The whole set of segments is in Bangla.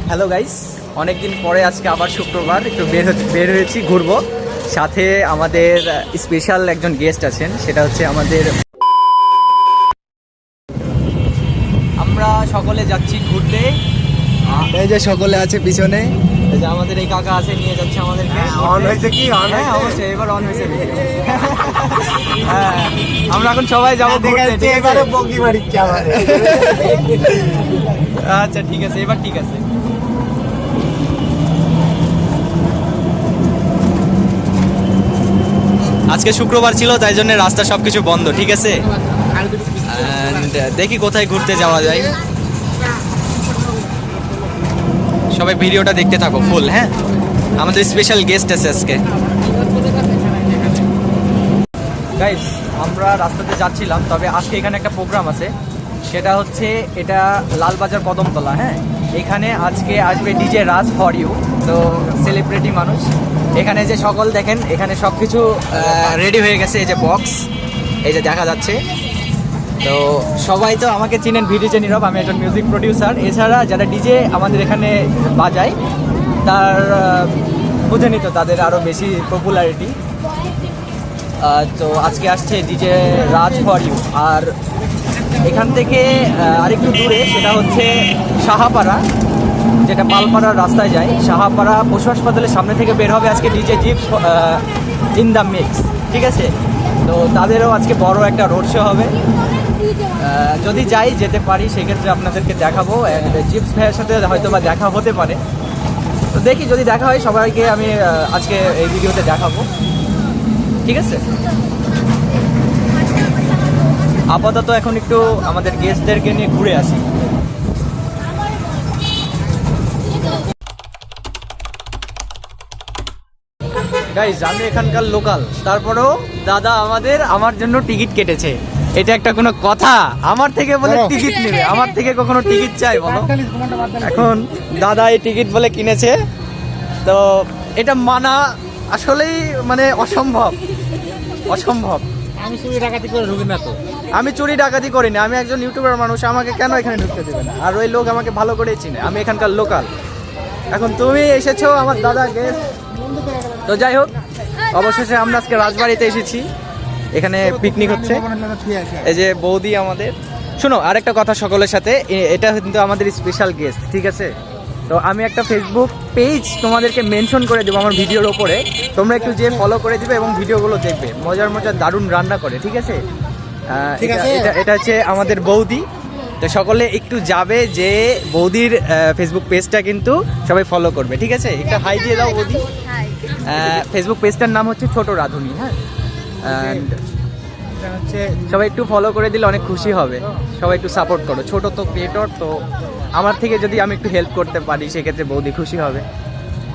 হ্যালো গাইস, অনেকদিন পরে আজকে আবার শুক্রবার একটু বের হয়েছি ঘুরবো। সাথে আমাদের স্পেশাল একজন গেস্ট আছেন, সেটা হচ্ছে আমাদের, আমরা সকলে যাচ্ছি ঘুরতে। এই যে সকলে আছে পিছনে, এই যে আমাদের এই কাকা আছে, নিয়ে যাচ্ছে আমাদেরকে। অন হয়েছে কি? হ্যাঁ অবশ্যই, এবার অন হয়েছে ভিডিও। হ্যাঁ, আমরা এখন সবাই যাবো ঘুরতে। এবারে বগি মারিচ্ছে আমারে। আচ্ছা ঠিক আছে, এবার ঠিক আছে। আজকে শুক্রবার ছিল, তাই জন্য রাস্তা সবকিছু বন্ধ, ঠিক আছে। দেখি কোথায় ঘুরতে যাওয়া যায়। সবাই ভিডিওটা দেখতে থাকো ফুল। হ্যাঁ, আমাদের স্পেশাল গেস্ট আছে আজকে। গাইস, আমরা রাস্তাতে যাচ্ছিলাম, তবে আজকে এখানে একটা প্রোগ্রাম আছে। সেটা হচ্ছে এটা লালবাজার কদমতলা। হ্যাঁ, এখানে আজকে আসবে ডিজে রাজ ফর ইউ। তো সেলিব্রিটি মানুষ এখানে যে সকল দেখেন, এখানে সব কিছু রেডি হয়ে গেছে। এই যে বক্স, এই যে দেখা যাচ্ছে। তো সবাই তো আমাকে চিনেন, ভিডিজে নীরব, আমি একজন মিউজিক প্রডিউসার। এছাড়া যারা ডিজে আমাদের এখানে বাজায়, তার বুঝেনি তো, তাদের আরও বেশি পপুলারিটি। তো আজকে আসছে ডিজে রাজ ফর ইউ। আর এখান থেকে আরেকটু দূরে, সেটা হচ্ছে সাহাপাড়া, যেটা পালপাড়ার রাস্তায় যায়। সাহাপাড়া পশু হাসপাতালের সামনে থেকে বের হবে আজকে DJ jeeps in the mix, ঠিক আছে। তো তাদেরও আজকে বড় একটা রোড শো হবে। যদি যাই, যেতে পারি, সেক্ষেত্রে আপনাদেরকে দেখাবো। জিপস ভাইয়ের সাথে হয়তো বা দেখা হতে পারে। তো দেখি, যদি দেখা হয় সবাইকে আমি আজকে এই ভিডিওতে দেখাবো, ঠিক আছে। আপাতত এখন একটু আমাদের গেস্টদেরকে নিয়ে ঘুরে আসি। গাইজ, আমি এখানকার লোকাল, তারপরেও দাদা আমার জন্য টিকিট কেটেছে। এটা একটা কোনো কথা? আমার থেকে বলে টিকিট নেবে, আমার থেকে কখনো টিকিট চাই বলো? এখন দাদা এই টিকিট বলে কিনেছে, তো এটা মানা আসলেই মানে অসম্ভব। আমি চুরি ডাকাতি করে ঢুকি না তো। আমি চুরি ডাকাতি করি না, আমি একজন ইউটিউবার মানুষ, আমাকে কেন এখানে ঢুকতে দেবে না? আর ওই লোক আমাকে ভালো করেই চিনে, আমি এখানকার লোকাল। এখন তুমি এসেছো আমার দাদা গেস্ট। তো যাই হোক, অবশেষে আমরা আজকে রাজবাড়িতে এসেছি। এখানে পিকনিক হচ্ছে। এই যে বৌদি আমাদের। শোনো, আরেকটা কথা সকলের সাথে, এটা কিন্তু আমাদের স্পেশাল গেস্ট, ঠিক আছে। তো আমি একটা ফেসবুক পেজ তোমাদেরকে মেনশন করে দেবো আমার ভিডিওর ওপরে, তোমরা একটু যে ফলো করে দিবে এবং ভিডিওগুলো দেখবে। মজার দারুণ রান্না করে, ঠিক আছে। এটা হচ্ছে আমাদের বৌদি। তো সকলে একটু যাবে, যে বৌদির ফেসবুক পেজটা কিন্তু সবাই ফলো করবে, ঠিক আছে। একটা হাই দিয়ে দাও বৌদি। ফেসবুক পেজটার নাম হচ্ছে ছোট রাঁধুনি। হ্যাঁ, অ্যান্ড হচ্ছে সবাই একটু ফলো করে দিলে অনেক খুশি হবে। সবাই একটু সাপোর্ট করো, ছোট তো ক্রিয়েটর, তো আমার থেকে যদি আমি একটু হেল্প করতে পারি, সেক্ষেত্রে বৌদি খুশি হবে।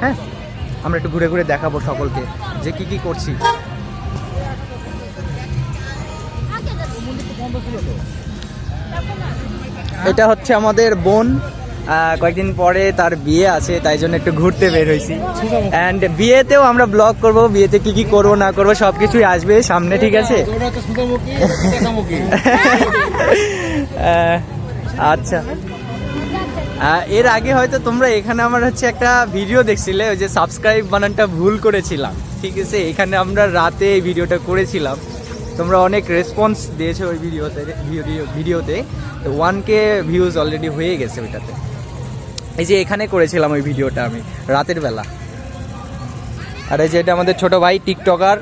হ্যাঁ, আমরা একটু ঘুরে ঘুরে দেখাবো সকলকে যে কি কি করছি। এটা হচ্ছে আমাদের বোন, কয়েকদিন পরে তার বিয়ে আছে, তাই জন্য একটু ঘুরতে বের হয়েছি। অ্যান্ড বিয়েতেও আমরা ব্লগ করব, বিয়েতে কি কি করবো না করবো সব কিছুই আসবে সামনে, ঠিক আছে। আচ্ছা, এর আগে হয়তো তোমরা এখানে আমার হচ্ছে একটা ভিডিও দেখছিলে, ওই যে সাবস্ক্রাইব বানানটা ভুল করেছিলাম, ঠিক আছে। এখানে আমরা রাতে এই ভিডিওটা করেছিলাম, তোমরা অনেক রেসপন্স দিয়েছো ওই ভিডিওতে। তো 1K ভিউজ অলরেডি হয়ে গেছে ওইটাতে। এই যে এখানে করেছিলাম ওই ভিডিওটা আমি রাতের বেলা। আর এই যে এটা আমাদের ছোট ভাই, টিকটকার,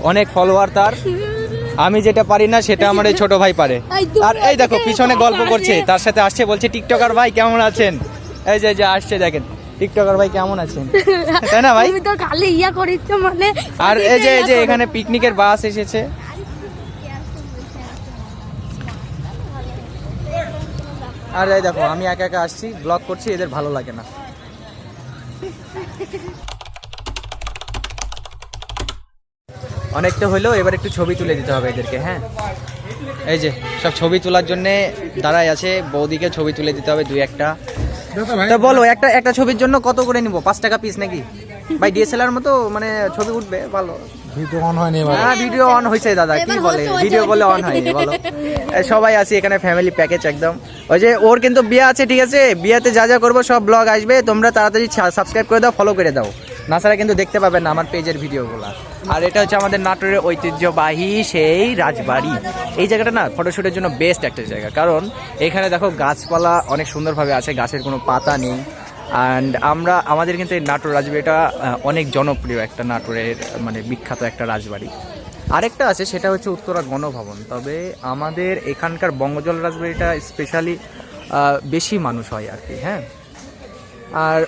অনেক ফলোয়ার তার। আমি যেটা পারি না সেটা আমার এই ছোট ভাই পারে। আর এই দেখো পিছনে গল্প করছে, তার সাথে আসছে, বলছে টিকটকার ভাই কেমন আছেন। এই যে আসছে, দেখেন টিকটকার ভাই কেমন আছেন, তাই না ভাই? আর এই যে এখানে পিকনিকের বাস এসেছে। আর এই দেখো, আমি একা একা আসছি, ব্লগ করছি, এদের ভালো লাগে না। অনেকটা হইলো, এবার একটু ছবি তুলে দিতে হবে এদেরকে। হ্যাঁ, এই যে সব ছবি তোলার জন্য দাঁড়ায় আছে, বৌদিকে ছবি তুলে দিতে হবে 2-1টা। তো বলো, একটা ছবির জন্য কত করে নিব? 5 টাকা পিস নাকি? ভাই ডিএসএলআর মতো মানে ছবি উঠবে ভালো। ভিডিও অন হয়নি এবার। হ্যাঁ ভিডিও অন হয়েছে দাদা, কি বলে ভিডিও করলে অন হয়নি বলো। সবাই আছি এখানে, ফ্যামিলি প্যাকেজ একদম। ওই যে ওর কিন্তু বিয়ে আছে, ঠিক আছে, বিয়েতে যা যা করবো সব ব্লগ আসবে, তোমরা তাড়াতাড়ি সাবস্ক্রাইব করে দাও, ফলো করে দাও, না ছাড়া কিন্তু দেখতে পাবেন না আমার পেজের ভিডিওগুলো। আর এটা হচ্ছে আমাদের নাটোরের ঐতিহ্যবাহী সেই রাজবাড়ি। এই জায়গাটা না ফটোশ্যুটের জন্য বেস্ট একটা জায়গা, কারণ এখানে দেখো গাছপালা অনেক সুন্দরভাবে আছে, গাছের কোনো পাতা নেই। অ্যান্ড আমাদের কিন্তু এই নাটোর রাজবাড়িটা অনেক জনপ্রিয় একটা নাটোরের মানে বিখ্যাত একটা রাজবাড়ি। আরেকটা আছে সেটা হচ্ছে উত্তরা গণভবন, তবে আমাদের এখানকার বঙ্গজল রাজবাড়িটা স্পেশালি বেশি মানুষ হয় আর কি। হ্যাঁ, আর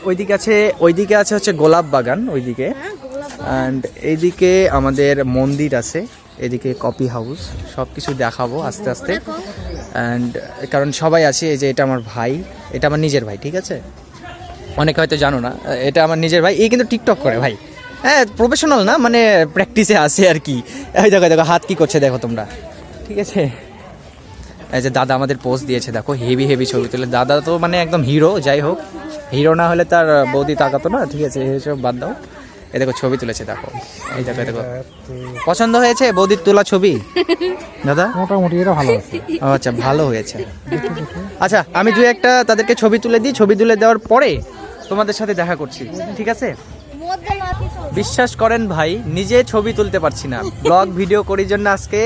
ওইদিকে আছে হচ্ছে গোলাপ বাগান ওইদিকে, অ্যান্ড এইদিকে আমাদের মন্দির আছে, এদিকে কফি হাউস, সব কিছু দেখাবো আস্তে আস্তে। অ্যান্ড কারণ সবাই আছে, এই যে এটা আমার ভাই, এটা আমার নিজের ভাই, ঠিক আছে, অনেকে হয়তো জানো না, এটা আমার নিজের ভাই। এই কিন্তু টিকটক করে ভাই, হ্যাঁ প্রফেশনাল না, মানে প্র্যাকটিসে আসে আর কি। এই দেখো দেখো হাত কি করছে দেখো তোমরা, ঠিক আছে। এই যে দাদা আমাদের পোস্ট দিয়েছে দেখো, হেভি হেভি ছবি তুলে। দাদা তো মানে একদম হিরো, যাই হোক হিরো না হলে তার বৌদি তাকাতো না, ঠিক আছে, এসব বাদ দাও। এই দেখো ছবি তুলেছে দেখো, এই দেখো দেখো, পছন্দ হয়েছে বৌদির তোলা ছবি দাদা? মোটামুটি এটা ভালো আছে। ও আচ্ছা, ভালো হয়েছে। আচ্ছা আমি দুই একটা তাদেরকে ছবি তুলে দিই, ছবি তুলে দেওয়ার পরে তোমাদের সাথে দেখা করছি, ঠিক আছে? বিশ্বাস করেন ভাই, নিজে ছবি তুলতে পারছি না, ব্লগ ভিডিও করার জন্য আজকে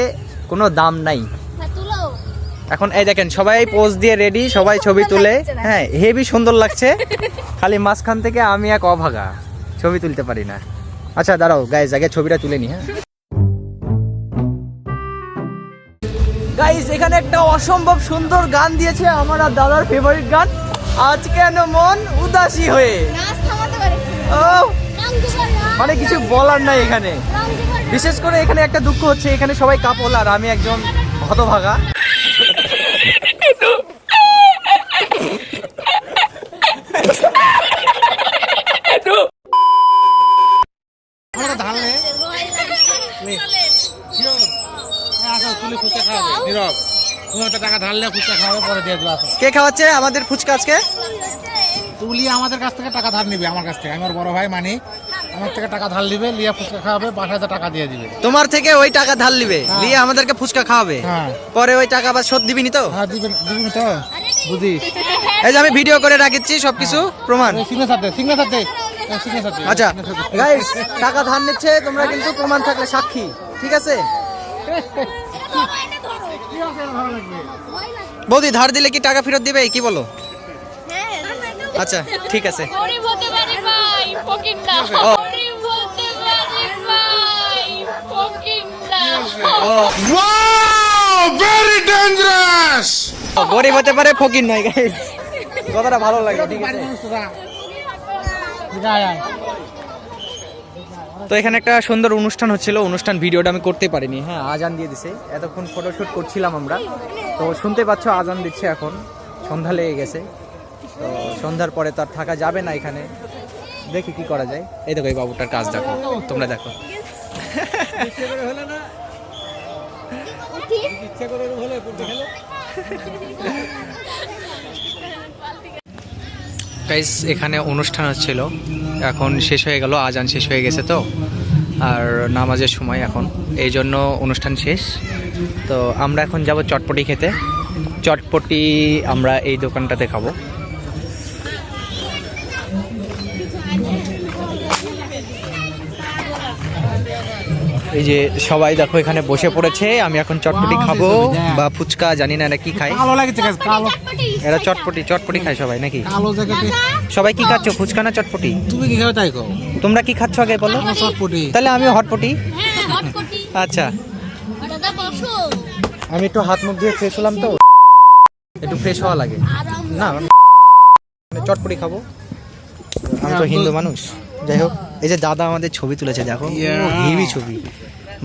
কোনো দাম নাই। এখন এই দেখেন সবাই পোজ দিয়ে রেডি, সবাই ছবি তুলে, হ্যাঁ হেভি সুন্দর লাগছে। খালি মাঝখান থেকে আমি এক অভাগা, ছবি তুলতে পারি না। আচ্ছা দাঁড়াও গাইজ, আগে ছবিটা তুলে নি। হ্যাঁ গাইজ, এখানে একটা অসম্ভব সুন্দর গান দিয়েছে আমার আর দাদার ফেভারিট গান, আজ কেন মন উদাসী হয়ে। ও মানে কিছু বলার নাই এখানে। বিশেষ করে এখানে একটা দুঃখ হচ্ছে, এখানে সবাই কাপল আর আমি একজন হতভাগা। টাকা ধারলে ফুচকা খাওয়াবে, পরে দিয়ে দেবো। কে খাওয়াচ্ছে আমাদের ফুচকা আজকে? তুলি আমাদের কাছ থেকে টাকা ধার নিবে, আমার কাছ থেকে, আমার বড় ভাই মানি আমার থেকে টাকা ধার নিবে, লিয়া ফুচকা খাওয়াবে, বাসায় টাকা দিয়ে দিবে। তোমার থেকে ওই টাকা ধার নিবে, নিয়ে আমাদেরকে ফুচকা খাওয়াবে, পরে ওই টাকা আবার শোধ দিবিনি তো? হ্যাঁ দিবেন তো, বুঝিস। এই যে আমি ভিডিও করে রাখছি সব কিছু প্রমাণ। সিগনে সাথে আচ্ছা গাইস, টাকা ধার নিচ্ছে, তোমরা কিন্তু প্রমাণ থাকলে সাক্ষী, ঠিক আছে? বৌদি ধার দিলে কি টাকা ফেরত দিবে, কি বলো? আচ্ছা ঠিক আছে। গরিব হতে পারে, ফকির নয় গাইস, কথাটা ভালো লাগে, ঠিক আছে? তো এখানে একটা সুন্দর অনুষ্ঠান হচ্ছিল, অনুষ্ঠান ভিডিওটা আমি করতে পারিনি। হ্যাঁ আজান দিয়ে দিছে, এতক্ষণ ফটোশুট করছিলাম আমরা, তো শুনতে পাচ্ছ আজান দিচ্ছে, এখন সন্ধ্যা লেগে গেছে। তো সন্ধ্যার পরে তো আর থাকা যাবে না এখানে, দেখি কি করা যায়। এই দেখো এই বাবুটার কাজ দেখো, তোমরা দেখো। গাইস এখানে অনুষ্ঠান হচ্ছিল, এখন শেষ হয়ে গেল, আজান শেষ হয়ে গেছে তো, আর নামাজের সময় এখন, এই জন্য অনুষ্ঠান শেষ। তো আমরা এখন যাব চটপটি খেতে। চটপটি আমরা এই দোকানটাতে খাবো। এই যে সবাই দেখো এখানে বসে পড়েছে, আমি এখন চটপটি খাবো বা ফুচকা, জানি না কি খাই। এরা চটপটি খায় সবাই নাকি? সবাই কি খাচ্ছ, ফুচকা না চটপটি? তুমি কি খাও তাই খাও? তোমরা কি খাচ্ছ আগে বলো? চটপটি। তাহলে আমি হটপটি। আচ্ছা আমি একটু হাত মুখ দিয়ে ফ্রেশ হলাম, তো একটু ফ্রেশ হওয়া লাগে না, চটপটি খাবো, আমি তো হিন্দু মানুষ। যাই হোক, এই যে দাদা আমাদের ছবি তুলেছে দেখো, হেভি ছবি,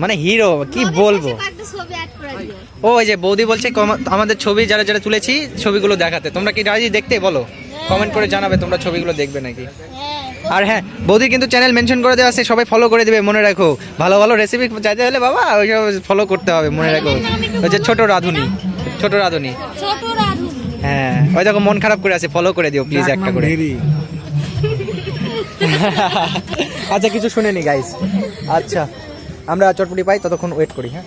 মানে হিরো, কি বলবো। ও এই যে বৌদি বলছে আমাদের ছবি যারা যারা তুলেছি ছবিগুলো দেখাতে, তোমরা কি রাজি দেখতে? বলো কমেন্ট করে জানাবে তোমরা ছবিগুলো দেখবে নাকি। আর হ্যাঁ, বৌদির কিন্তু চ্যানেল মেনশন করে দেওয়া আছে, সবাই ফলো করে দেবে, মনে রাখো। ভালো ভালো রেসিপি চাইতে হলে বাবা ওইসব ফলো করতে হবে, মনে রাখো। ওই যে ছোট রাঁধুনি। হ্যাঁ ওই দেখো মন খারাপ করে আছে, ফলো করে দিও প্লিজ একটা করে। আচ্ছা কিছু শুনেনি গাইস। আচ্ছা আমরা চটপটি পাই, ততক্ষণ ওয়েট করি। হ্যাঁ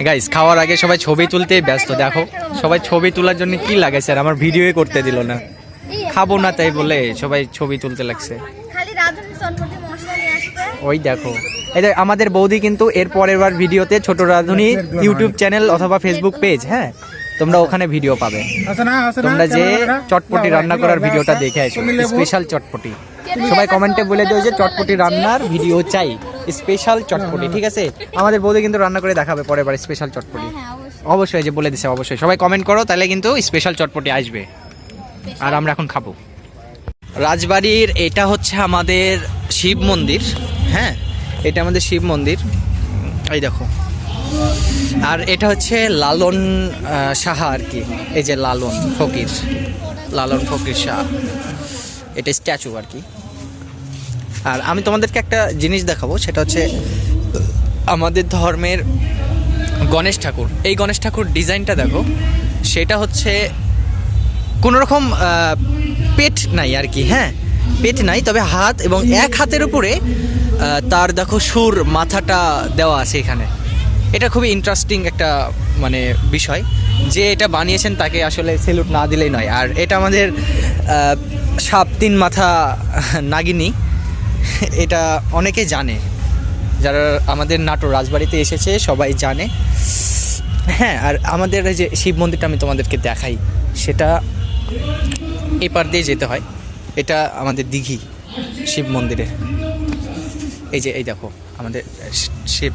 গাইস, খাওয়ার আগে সবাই ছবি তুলতে ব্যস্ত। দেখো সবাই ছবি তোলার জন্য কি লাগে স্যার, আমার ভিডিওই করতে দিল না। খাবো না তাই বলে সবাই ছবি তুলতে লাগছে। ওই দেখো, এই যে আমাদের বৌদি কিন্তু এর পরের বার ভিডিওতে ছোট রাঁধুনি ইউটিউব চ্যানেল অথবা ফেসবুক পেজ, হ্যাঁ তোমরা ওখানে ভিডিও পাবে। তোমরা যে চটপটি রান্না করার ভিডিওটা দেখে আসো, স্পেশাল চটপটি। সবাই কমেন্টে বলে দিও যে চটপটি রান্নার ভিডিও চাই, স্পেশাল চটপটি, ঠিক আছে? আমাদের বৌদি কিন্তু রান্না করে দেখাবে পরের বার স্পেশাল চটপটি। অবশ্যই যে বলে দিছে, অবশ্যই সবাই কমেন্ট করো, তাহলে কিন্তু স্পেশাল চটপটি আসবে। আর আমরা এখন খাবো। রাজবাড়ির এটা হচ্ছে আমাদের শিব মন্দির। হ্যাঁ এটা আমাদের শিব মন্দির, এই দেখো। আর এটা হচ্ছে লালন সাহা আর কি, এই যে লালন ফকির শাহ, এটা স্ট্যাচু আর কি। আর আমি তোমাদেরকে একটা জিনিস দেখাবো, সেটা হচ্ছে আমাদের ধর্মের গণেশ ঠাকুর। এই গণেশ ঠাকুর ডিজাইনটা দেখো, সেটা হচ্ছে কোনো রকম পেট নাই আর কি। হ্যাঁ পেট নাই, তবে হাত এবং এক হাতের উপরে তার দেখো সুর মাথাটা দেওয়া আছে এখানে। এটা খুবই ইন্টারেস্টিং একটা মানে বিষয়, যে এটা বানিয়েছেন তাকে আসলে সেলুট না দিলেই নয়। আর এটা আমাদের সাপ তিন মাথা নাগিনী, এটা অনেকে জানে, যারা আমাদের নাটোর রাজবাড়িতে এসেছে সবাই জানে। হ্যাঁ আর আমাদের এই যে শিব মন্দিরটা আমি তোমাদেরকে দেখাই, সেটা এপার দিয়ে যেতে হয়। এটা আমাদের দিঘি শিব মন্দিরে। এই যে এই দেখো আমাদের সে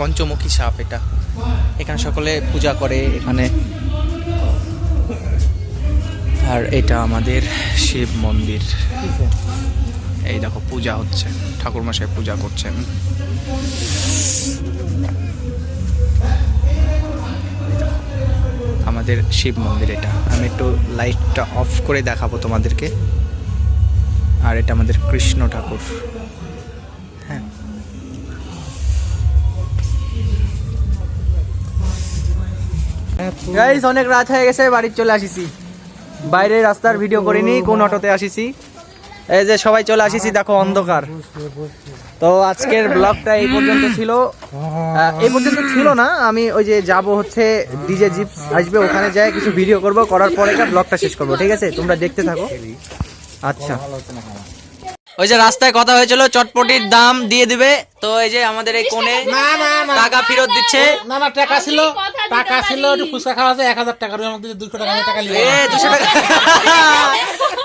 পঞ্চমুখী সাপ, এটা এখানে সকলে পূজা করে এখানে। আর এটা আমাদের শিব মন্দির, এই দেখো পূজা হচ্ছে, ঠাকুরমশাই পূজা করছেন। আমাদের শিব মন্দির এটা। আমি একটু লাইটটা অফ করে দেখাবো তোমাদেরকে। আর এটা আমাদের কৃষ্ণ ঠাকুর। হ্যাঁ গাইস, অনেক রাত হয়ে গেছে, বাড়ি চলে আসিছি। বাইরে রাস্তার ভিডিও করিনি, কোন অটোতে আসিছি। এই যে সবাই চলে আসিছি, দেখো অন্ধকার। তো আজকের ব্লগটা এই পর্যন্ত ছিল। এই পর্যন্ত ছিল না, আমি ওই যে যাব হচ্ছে ডিজে জিপস আসবে, ওখানে যাই কিছু ভিডিও করব, করার পরে ব্লগটা শেষ করব, ঠিক আছে? তোমরা দেখতে থাকো। আচ্ছা ওই যে রাস্তায় কথা হয়েছিল চটপটির দাম দিয়ে দিবে, তো এই যে আমাদের এই কোণে টাকা ফেরত দিচ্ছে। না টাকা ছিল একটু ফুচকা খাওয়া আছে 1000 টাকা, 200 টাকা নিয়ে 200 টাকা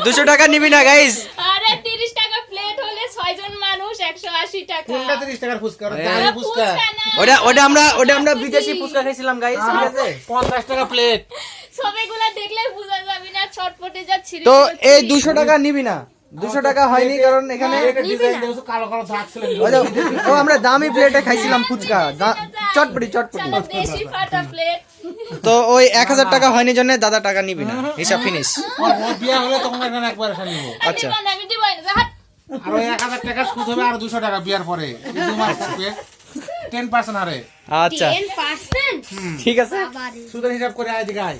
200 টাকা নিবি না গাইস? আরে 30 টাকা প্লেট হলে 6 জন মানুষ 180 টাকা। কোনটা 30 টাকার ফুচকা? দামি ফুচকা। ওটা আমরা বিদেশি ফুচকা খাইছিলাম গাইস, ঠিক আছে? 50 টাকা প্লেট। সবাইগুলা দেখলে বুঝা যাবে না চটপটে যা ছিঁড়ে। তো এই 200 টাকা নিবি না? 200 টাকা হয়নি, কারণ এখানে কালো কালো দাগ ছিল। ও আমরা দামি প্লেটে খাইছিলাম ফুচকা, চটপটি। দেশি ফাটা প্লেট। তো ওই 1000 টাকা হয়নি জন্য দাদা টাকা নিবি না, হিসাব ফিনিশ। বিয়া হলে তখন এখানে একবার এসে নিব। আচ্ছা আমি দিবই না। হাট। আর ওই 1000 টাকা সুদ হবে আর 200 টাকা বিয়ার পরে 2 মাস থাকবে 10% হারে। আচ্ছা 10%? ঠিক আছে, সুদের হিসাব করে আয় দিকে আয়।